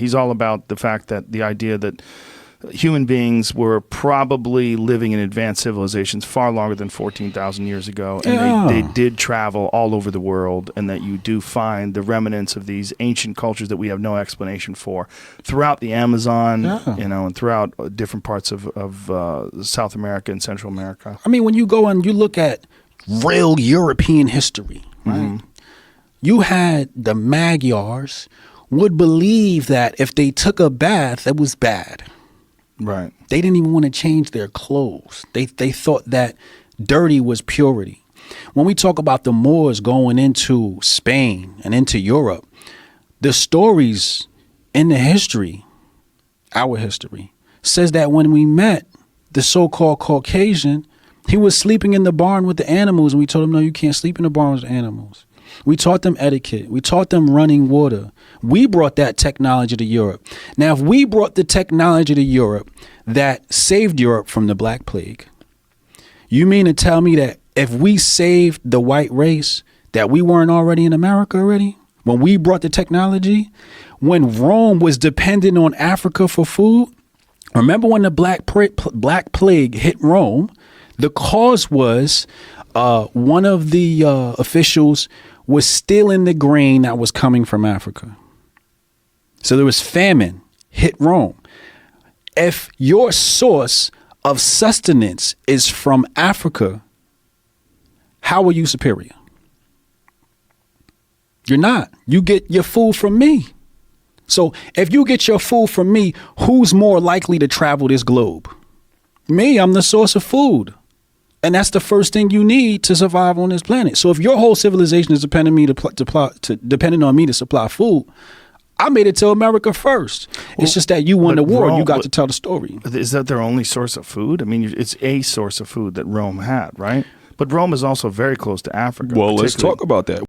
He's all about the fact that the idea that human beings were probably living in advanced civilizations far longer than 14,000 years ago. And they did travel all over the world, and that you do find the remnants of these ancient cultures that we have no explanation for throughout the Amazon, and throughout different parts of South America and Central America. I mean, when you go and you look at real European history, right? You had the Magyars would believe that if they took a bath, it was bad. Right. They didn't even want to change their clothes. They thought that dirty was purity. When we talk about the Moors going into Spain and into Europe, the stories in the history, our history, says that when we met the so-called Caucasian, he was sleeping in the barn with the animals, and we told him, no, you can't sleep in the barn with animals. We taught them etiquette. We taught them running water. We brought that technology to Europe. Now, if we brought the technology to Europe that saved Europe from the Black Plague, you mean to tell me that if we saved the white race, that we weren't already in America already? When we brought the technology, when Rome was dependent on Africa for food, remember when the Black Plague hit Rome, the cause was one of the officials was stealing the grain that was coming from Africa. So there was famine, hit Rome. If your source of sustenance is from Africa, how are you superior? You're not. You get your food from me. So if you get your food from me, who's more likely to travel this globe? Me, I'm the source of food. And that's the first thing you need to survive on this planet. So if your whole civilization is dependent on me to supply food, I made it to America first. It's just that you won the war. You got to tell the story. Is that their only source of food? I mean, it's a source of food that Rome had, right? But Rome is also very close to Africa. Well, let's talk about that.